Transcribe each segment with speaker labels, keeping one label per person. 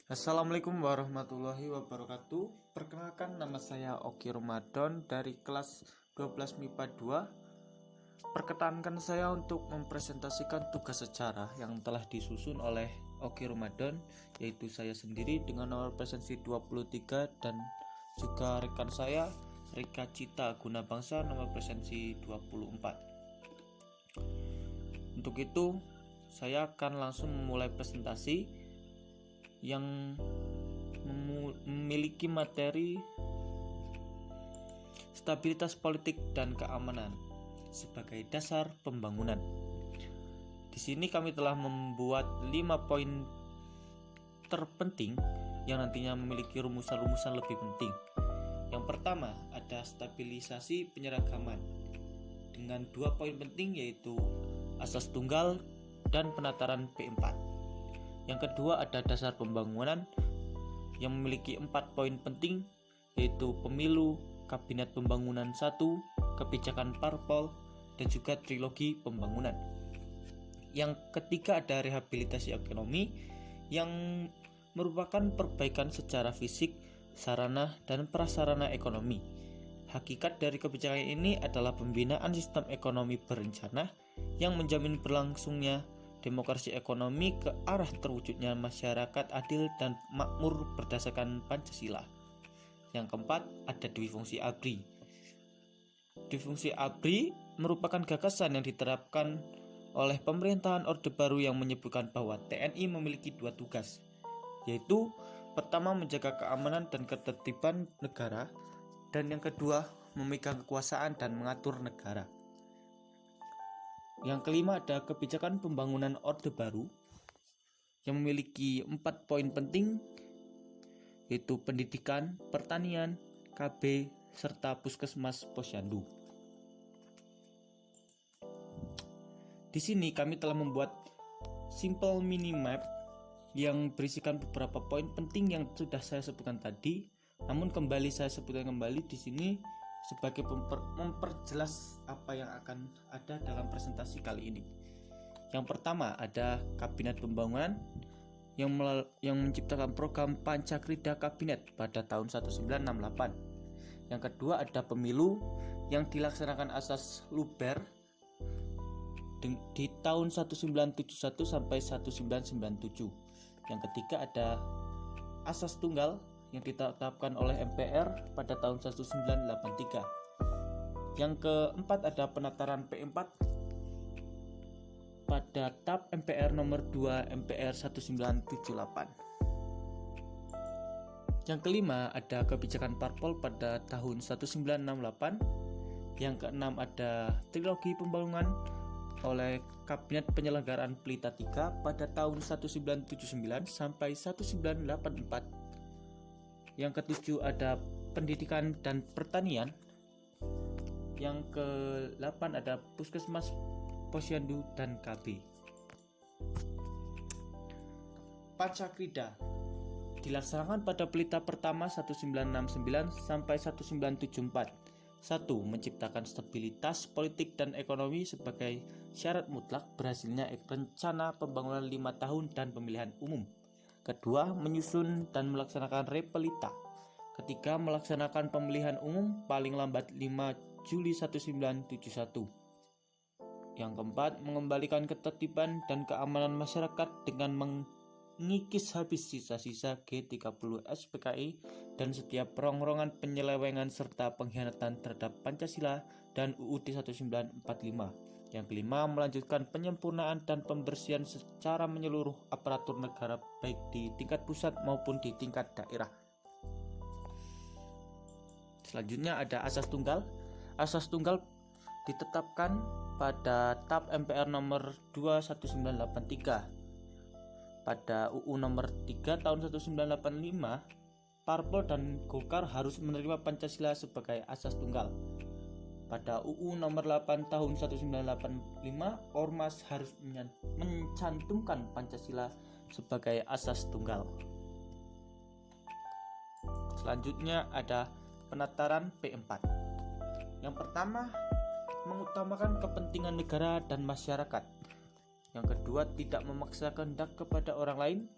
Speaker 1: Assalamualaikum warahmatullahi wabarakatuh. Perkenalkan, nama saya Oki Ramadan dari kelas 12 MIPA 2. Perkenankan saya untuk mempresentasikan tugas sejarah yang telah disusun oleh Oki Ramadan, yaitu saya sendiri dengan nomor presensi 23 dan juga rekan saya Rika Cita Guna Bangsa nomor presensi 24. Untuk itu, saya akan langsung memulai presentasi yang memiliki materi stabilitas politik dan keamanan sebagai dasar pembangunan. Di sini kami telah membuat 5 poin terpenting yang nantinya memiliki rumusan-rumusan lebih penting. Yang pertama, ada stabilisasi penyeragaman dengan 2 poin penting, yaitu asas tunggal dan penataran P4. Yang kedua, ada dasar pembangunan yang memiliki 4 poin penting, yaitu pemilu, kabinet pembangunan 1, kebijakan parpol, dan juga trilogi pembangunan. Yang ketiga, ada rehabilitasi ekonomi yang merupakan perbaikan secara fisik, sarana, dan prasarana ekonomi. Hakikat dari kebijakan ini adalah pembinaan sistem ekonomi berencana yang menjamin berlangsungnya demokrasi ekonomi ke arah terwujudnya masyarakat adil dan makmur berdasarkan Pancasila. Yang keempat, ada dwi-fungsi ABRI. Dwi-fungsi ABRI merupakan gagasan yang diterapkan oleh pemerintahan Orde Baru yang menyebutkan bahwa TNI memiliki 2 tugas, yaitu pertama, menjaga keamanan dan ketertiban negara, dan yang kedua, memegang kekuasaan dan mengatur negara. Yang kelima, ada kebijakan pembangunan Orde Baru yang memiliki 4 poin penting, yaitu pendidikan, pertanian, KB, serta puskesmas posyandu. Di sini kami telah membuat simple minimap yang berisikan beberapa poin penting yang sudah saya sebutkan tadi. Namun saya sebutkan kembali di sini sebagai memperjelas apa yang akan ada dalam presentasi kali ini. Yang pertama, ada kabinet pembangunan yang menciptakan program Pancakrida Kabinet pada tahun 1968. Yang kedua, ada pemilu yang dilaksanakan asas Luber di tahun 1971 sampai 1997. Yang ketiga, ada asas tunggal yang ditetapkan oleh MPR pada tahun 1983. Yang keempat, ada penataran P4 pada TAP MPR nomor 2 MPR 1978. Yang kelima, ada kebijakan parpol pada tahun 1968. Yang keenam, ada trilogi pembangunan oleh Kabinet Penyelenggaraan Pelita III pada tahun 1979 sampai 1984. Yang ketujuh, ada pendidikan dan pertanian. Yang ke-8, ada puskesmas, posyandu, dan KB. Pancakrida dilaksanakan pada Pelita pertama 1969 sampai 1974. 1. Menciptakan stabilitas politik dan ekonomi sebagai syarat mutlak berhasilnya rencana pembangunan 5 tahun dan pemilihan umum. Kedua, menyusun dan melaksanakan Repelita. Ketiga, melaksanakan pemilihan umum paling lambat 5 Juli 1971. Yang keempat, mengembalikan ketertiban dan keamanan masyarakat dengan mengikis habis sisa-sisa G30 SPKI dan setiap rongrongan penyelewengan serta pengkhianatan terhadap Pancasila dan UUD 1945. Yang kelima, melanjutkan penyempurnaan dan pembersihan secara menyeluruh aparatur negara baik di tingkat pusat maupun di tingkat daerah. Selanjutnya, ada asas tunggal. Asas tunggal ditetapkan pada TAP MPR nomor 2 1983. Pada UU nomor 3 tahun 1985, Parpol dan Golkar harus menerima Pancasila sebagai asas tunggal. Pada UU nomor 8 tahun 1985, Ormas harus mencantumkan Pancasila sebagai asas tunggal. Selanjutnya, ada penataran P4. Yang pertama, mengutamakan kepentingan negara dan masyarakat. Yang kedua, tidak memaksa kehendak kepada orang lain.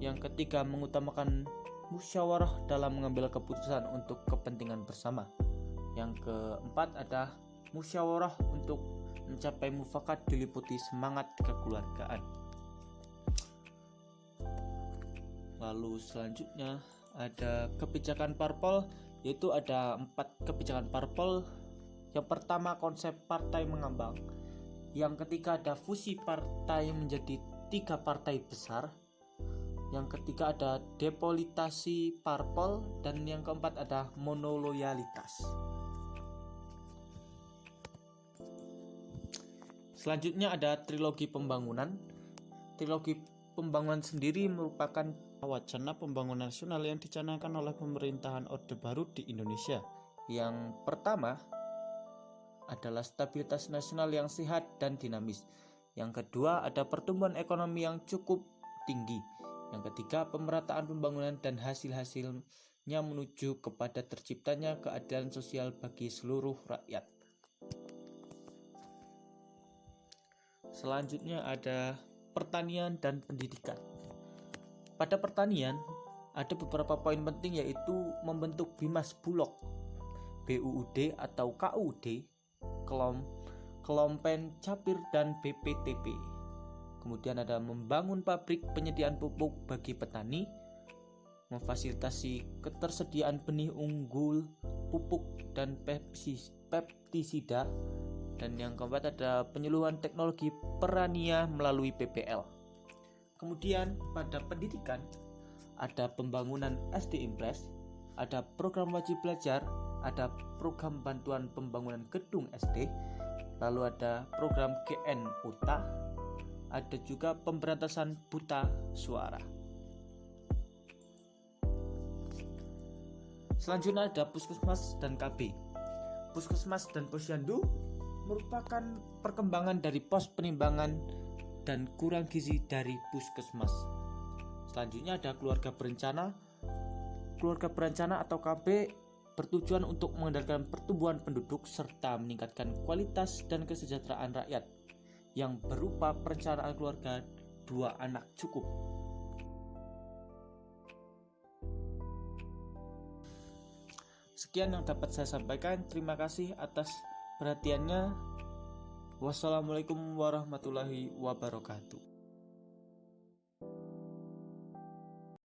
Speaker 1: Yang ketiga, mengutamakan musyawarah dalam mengambil keputusan untuk kepentingan bersama. Yang keempat ada musyawarah untuk mencapai mufakat diliputi semangat kekeluargaan. Lalu selanjutnya ada kebijakan parpol, yaitu ada 4 kebijakan parpol. Yang pertama, konsep partai mengambang. Yang ketiga, ada fusi partai menjadi 3 partai besar. Yang ketiga, ada depolitisasi parpol. Dan yang keempat, ada monoloyalitas. Selanjutnya ada trilogi pembangunan. Trilogi pembangunan sendiri merupakan wacana pembangunan nasional yang dicanangkan oleh pemerintahan Orde Baru di Indonesia. Yang pertama adalah stabilitas nasional yang sehat dan dinamis. Yang kedua ada pertumbuhan ekonomi yang cukup tinggi. Yang ketiga pemerataan pembangunan dan hasil-hasilnya menuju kepada terciptanya keadilan sosial bagi seluruh rakyat. Selanjutnya ada pertanian dan pendidikan. Pada pertanian ada beberapa poin penting, yaitu membentuk Bimas Bulog, BUUD atau KUD, Kelompen Capir dan BPTP. Kemudian ada membangun pabrik penyediaan pupuk bagi petani, memfasilitasi ketersediaan benih unggul, pupuk dan pestisida. Dan yang keempat ada penyuluhan teknologi pertanian melalui PPL. Kemudian pada pendidikan ada pembangunan SD Impres, ada program wajib belajar, ada program bantuan pembangunan gedung SD, lalu ada program GN UTA, ada juga pemberantasan buta suara. Selanjutnya ada Puskesmas dan KB. Puskesmas dan Posyandu merupakan perkembangan dari pos penimbangan dan kurang gizi dari puskesmas. Selanjutnya ada keluarga berencana. Keluarga berencana atau KB bertujuan untuk mengendalikan pertumbuhan penduduk serta meningkatkan kualitas dan kesejahteraan rakyat yang berupa perencanaan keluarga 2 anak cukup. Sekian yang dapat saya sampaikan. Terima kasih atas perhatiannya. Wassalamualaikum warahmatullahi wabarakatuh.